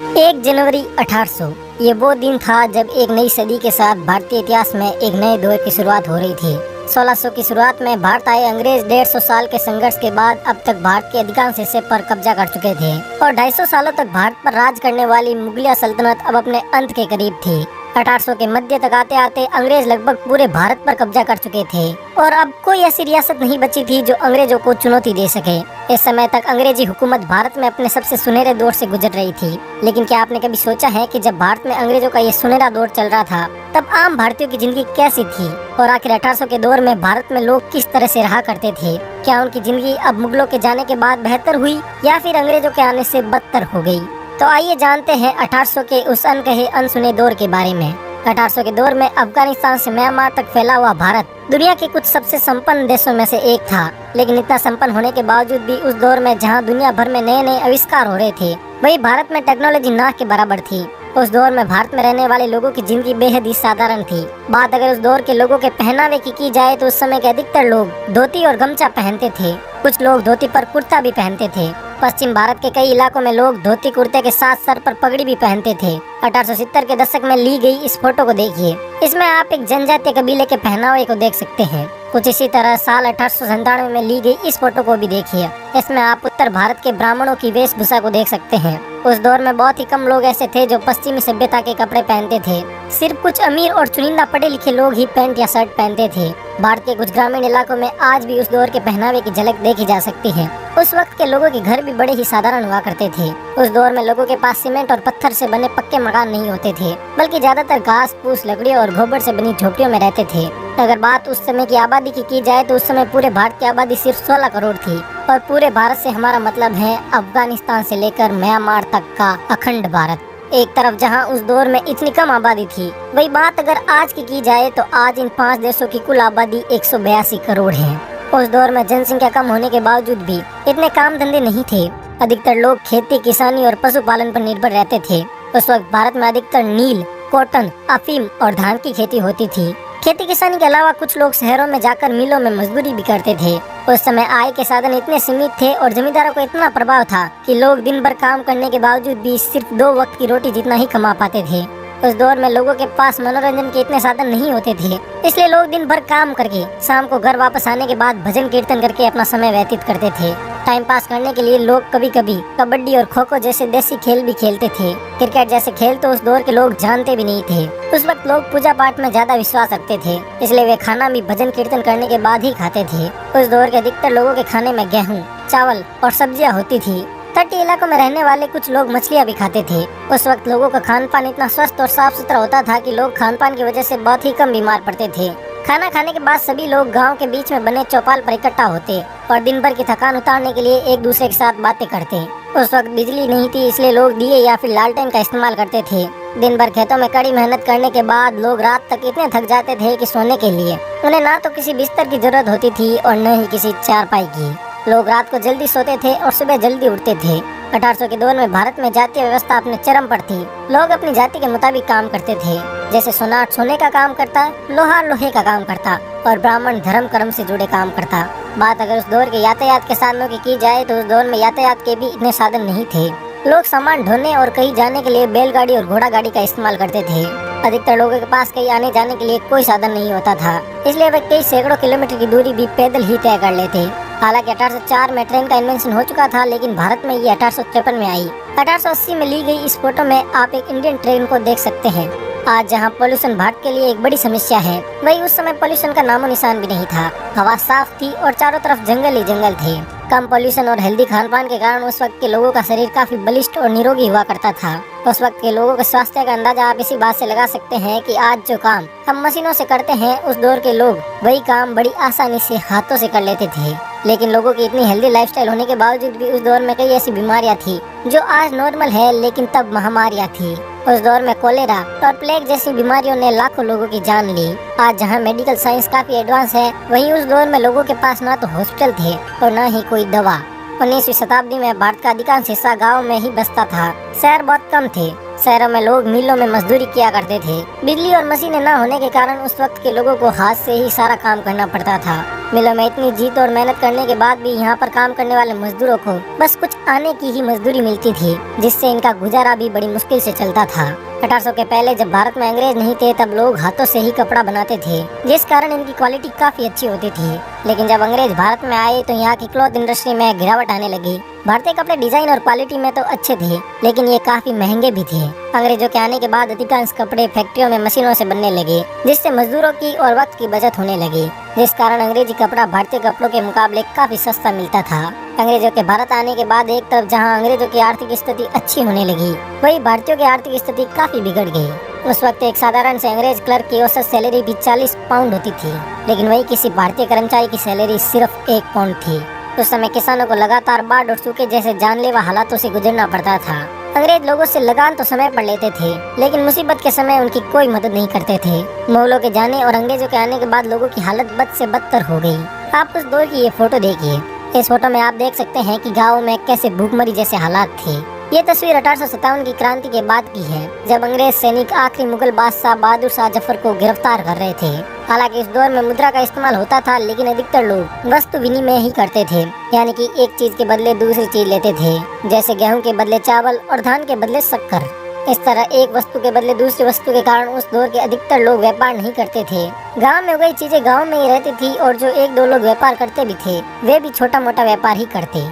1 जनवरी 1800 ये वो दिन था जब एक नई सदी के साथ भारतीय इतिहास में एक नए दौर की शुरुआत हो रही थी। 1600 की शुरुआत में भारत आए अंग्रेज 150 साल के संघर्ष के बाद अब तक भारत के अधिकांश हिस्से पर कब्जा कर चुके थे और 250 सालों तक भारत पर राज करने वाली मुगलिया सल्तनत अब अपने अंत के करीब थी। 1800 के मध्य तक आते आते अंग्रेज लगभग पूरे भारत पर कब्जा कर चुके थे और अब कोई ऐसी रियासत नहीं बची थी जो अंग्रेजों को चुनौती दे सके। इस समय तक अंग्रेजी हुकूमत भारत में अपने सबसे सुनहरे दौर से गुजर रही थी। लेकिन क्या आपने कभी सोचा है कि जब भारत में अंग्रेजों का ये सुनहरा दौर चल रहा था तब आम भारतीयों की जिंदगी कैसी थी और आखिर 1800 के दौर में भारत में लोग किस तरह से रहा करते थे? क्या उनकी जिंदगी अब मुगलों के जाने के बाद बेहतर हुई या फिर अंग्रेजों के आने से बदतर हो गई? तो आइए जानते हैं 1800 के उस अनकहे अनसुने दौर के बारे में। 1800 के दौर में अफगानिस्तान से म्यांमार तक फैला हुआ भारत दुनिया के कुछ सबसे संपन्न देशों में से एक था। लेकिन इतना संपन्न होने के बावजूद भी उस दौर में जहां दुनिया भर में नए नए आविष्कार हो रहे थे, वही भारत में टेक्नोलॉजी ना के बराबर थी। उस दौर में भारत में रहने वाले लोगों की जिंदगी बेहद ही साधारण थी। बात अगर उस दौर के लोगों के पहनावे की जाए तो उस समय के अधिकतर लोग धोती और गमछा पहनते थे। कुछ लोग धोती पर कुर्ता भी पहनते थे। पश्चिम भारत के कई इलाकों में लोग धोती कुर्ते के साथ सर पर पगड़ी भी पहनते थे। 1870 के दशक में ली गई इस फोटो को देखिए। इसमें आप एक जनजातीय कबीले के पहनावे को देख सकते हैं। कुछ इसी तरह साल 1897 में ली गई इस फोटो को भी देखिए। इसमें आप उत्तर भारत के ब्राह्मणों की वेशभूषा को देख सकते हैं। उस दौर में बहुत ही कम लोग ऐसे थे जो पश्चिमी सभ्यता के कपड़े पहनते थे। सिर्फ कुछ अमीर और चुनिंदा पढ़े लिखे लोग ही पैंट या शर्ट पहनते थे। भारत के कुछ ग्रामीण इलाकों में आज भी उस दौर के पहनावे की झलक देखी जा सकती है। उस वक्त के लोगों के घर भी बड़े ही साधारण हुआ करते थे। उस दौर में लोगों के पास सीमेंट और पत्थर से बने पक्के मकान नहीं होते थे, बल्कि ज्यादातर घास फूस लकड़ियों और गोबर से बनी झोपड़ियों में रहते थे। अगर बात उस समय की आबादी की जाए तो उस समय पूरे भारत की आबादी सिर्फ 16 करोड़ थी और पूरे भारत से हमारा मतलब है अफगानिस्तान से लेकर म्यांमार तक का अखंड भारत। एक तरफ जहां उस दौर में इतनी कम आबादी थी, वही बात अगर आज की जाए तो आज इन 5 देशों की कुल आबादी 182 करोड़ है। उस दौर में जनसंख्या कम होने के बावजूद भी इतने काम धंधे नहीं थे। अधिकतर लोग खेती किसानी और पशुपालन पर निर्भर रहते थे। उस वक्त भारत में अधिकतर नील, कॉटन, अफीम और धान की खेती होती थी। खेती किसानी के अलावा कुछ लोग शहरों में जाकर मिलों में मजदूरी भी करते थे। उस समय आय के साधन इतने सीमित थे और जमींदारों को इतना प्रभाव था कि लोग दिन भर काम करने के बावजूद भी सिर्फ 2 वक्त की रोटी जितना ही कमा पाते थे। उस दौर में लोगों के पास मनोरंजन के इतने साधन नहीं होते थे, इसलिए लोग दिन भर काम करके शाम को घर वापस आने के बाद भजन कीर्तन करके अपना समय व्यतीत करते थे। टाइम पास करने के लिए लोग कभी कभी कबड्डी और खो खो जैसे देसी खेल भी खेलते थे। क्रिकेट जैसे खेल तो उस दौर के लोग जानते भी नहीं थे। उस वक्त लोग पूजा पाठ में ज्यादा विश्वास रखते थे, इसलिए वे खाना भी भजन कीर्तन करने के बाद ही खाते थे। उस दौर के अधिकतर लोगों के खाने में गेहूँ, चावल और सब्जियां होती थी। तटीय इलाकों में रहने वाले कुछ लोग मछलियां भी खाते थे। उस वक्त लोगों का खान पान इतना स्वस्थ और साफ सुथरा होता था कि लोग खान पान की वजह से बहुत ही कम बीमार पड़ते थे। खाना खाने के बाद सभी लोग गांव के बीच में बने चौपाल पर इकट्ठा होते और दिन भर की थकान उतारने के लिए एक दूसरे के साथ बातें करते। उस वक्त बिजली नहीं थी, इसलिए लोग दिए या फिर लालटेन का इस्तेमाल करते थे। दिन भर खेतों में कड़ी मेहनत करने के बाद लोग रात तक इतने थक जाते थे कि सोने के लिए उन्हें ना तो किसी बिस्तर की जरूरत होती थी और न ही किसी चारपाई की। लोग रात को जल्दी सोते थे और सुबह जल्दी उठते थे। 1800 के दौर में भारत में जातीय व्यवस्था अपने चरम पर थी। लोग अपनी जाति के मुताबिक काम करते थे। जैसे सोनार सोने का काम करता, लोहार लोहे का काम करता और ब्राह्मण धर्म कर्म से जुड़े काम करता। बात अगर उस दौर के यातायात के साधनों की जाए तो उस दौर में यातायात के भी इतने साधन नहीं थे। लोग सामान ढोने और कहीं जाने के लिए बैलगाड़ी और घोड़ा गाड़ी का इस्तेमाल करते थे। अधिकतर लोगों के पास कहीं आने जाने के लिए कोई साधन नहीं होता था, इसलिए वे कई सैकड़ों किलोमीटर की दूरी भी पैदल ही तय कर लेते। हालांकि 1804 में ट्रेन का इन्वेंशन हो चुका था, लेकिन भारत में ये 1853 में आई। 1880 में ली गई इस फोटो में आप एक इंडियन ट्रेन को देख सकते हैं। आज जहां पोल्यूशन भारत के लिए एक बड़ी समस्या है, वही उस समय पोल्यूशन का नामो निशान भी नहीं था। हवा साफ थी और चारों तरफ जंगल ही जंगल थे। कम पोल्यूशन और हेल्दी खान पान के कारण उस वक्त के लोगों का शरीर काफी बलिष्ठ और निरोगी हुआ करता था। उस वक्त के लोगों के स्वास्थ्य का अंदाजा आप इसी बात से लगा सकते हैं कि आज जो काम हम मशीनों से करते हैं, उस दौर के लोग वही काम बड़ी आसानी से हाथों से कर लेते थे। लेकिन लोगों की इतनी हेल्दी लाइफस्टाइल होने के बावजूद भी उस दौर में कई ऐसी बीमारियां थी जो आज नॉर्मल है, लेकिन तब महामारियां थी। उस दौर में कोलेरा और प्लेग जैसी बीमारियों ने लाखों लोगों की जान ली। आज जहां मेडिकल साइंस काफी एडवांस है, वहीं उस दौर में लोगों के पास ना तो हॉस्पिटल थे और ना ही कोई दवा। 19वीं शताब्दी में भारत का अधिकांश हिस्सा गाँव में ही बसता था। शहर बहुत कम थे। शहरों में लोग मिलों में मजदूरी किया करते थे। बिजली और मशीनें न होने के कारण उस वक्त के लोगों को हाथ से ही सारा काम करना पड़ता था। मिलों में इतनी जीत और मेहनत करने के बाद भी यहाँ पर काम करने वाले मजदूरों को बस कुछ आने की ही मजदूरी मिलती थी, जिससे इनका गुजारा भी बड़ी मुश्किल से चलता था। 1800 के पहले जब भारत में अंग्रेज नहीं थे तब लोग हाथों से ही कपड़ा बनाते थे, जिस कारण इनकी क्वालिटी काफी अच्छी होती थी। लेकिन जब अंग्रेज भारत में आए तो यहाँ की क्लॉथ इंडस्ट्री में गिरावट आने लगी। भारतीय कपड़े डिजाइन और क्वालिटी में तो अच्छे थे, लेकिन ये काफी महंगे भी थे। अंग्रेजों के आने के बाद अधिकांश कपड़े फैक्ट्रियों में मशीनों से बनने लगे, जिससे मजदूरों की और वक्त की बचत होने लगी, जिस कारण अंग्रेजी कपड़ा भारतीय कपड़ों के मुकाबले काफी सस्ता मिलता था। अंग्रेजों के भारत आने के बाद एक तरफ जहां अंग्रेजों की आर्थिक स्थिति अच्छी होने लगी, वहीं भारतीयों की आर्थिक स्थिति काफी बिगड़ गई। उस वक्त एक साधारण से अंग्रेज क्लर्क की औसत सैलरी भी 40 पाउंड होती थी, लेकिन वही किसी भारतीय कर्मचारी की सैलरी सिर्फ 1 पाउंड थी। उस समय किसानों को लगातार बाढ़ और सूखे जैसे जानलेवा हालातों से गुजरना पड़ता था। अंग्रेज लोगों से लगान तो समय पर लेते थे, लेकिन मुसीबत के समय उनकी कोई मदद नहीं करते थे। मुगलों के जाने और अंग्रेजों के आने के बाद लोगों की हालत बद से बदतर हो गई। आप उस दौर की ये फोटो देखिए। इस फोटो में आप देख सकते हैं कि गाँव में कैसे भूखमरी जैसे हालात थे। ये तस्वीर 1857 की क्रांति के बाद की है, जब अंग्रेज सैनिक आखिरी मुगल बादशाह बहादुर शाह जफर को गिरफ्तार कर रहे थे। हालांकि इस दौर में मुद्रा का इस्तेमाल होता था, लेकिन अधिकतर लोग वस्तु विनिमय ही करते थे, यानी कि एक चीज के बदले दूसरी चीज लेते थे, जैसे गेहूं के बदले चावल और धान के बदले शक्कर। इस तरह एक वस्तु के बदले दूसरी वस्तु के कारण उस दौर के अधिकतर लोग व्यापार नहीं करते थे। गांव में उगाई चीजें गांव में ही रहती थी, और जो 1-2 लोग व्यापार करते भी थे, वे भी छोटा मोटा व्यापार ही करते।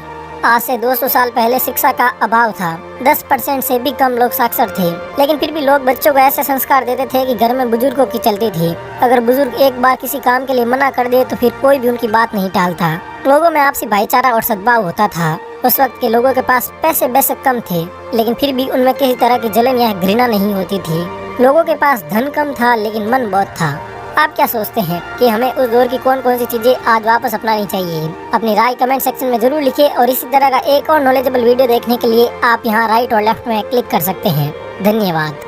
आज से 200 साल पहले शिक्षा का अभाव था। 10% से भी कम लोग साक्षर थे, लेकिन फिर भी लोग बच्चों को ऐसे संस्कार देते थे कि घर में बुजुर्गों की चलती थी। अगर बुजुर्ग एक बार किसी काम के लिए मना कर दे तो फिर कोई भी उनकी बात नहीं टालता। लोगों में आपसी भाईचारा और सद्भाव होता था। उस वक्त के लोगों के पास पैसे बेशक कम थे, लेकिन फिर भी उनमें किसी तरह की जलन या घृणा नहीं होती थी। लोगों के पास धन कम था, लेकिन मन बहुत था। आप क्या सोचते हैं कि हमें उस दौर की कौन कौन सी चीजें आज वापस अपनानी चाहिए? अपनी राय कमेंट सेक्शन में जरूर लिखिए, और इसी तरह का एक और नॉलेजेबल वीडियो देखने के लिए आप यहां राइट और लेफ्ट में क्लिक कर सकते हैं। धन्यवाद।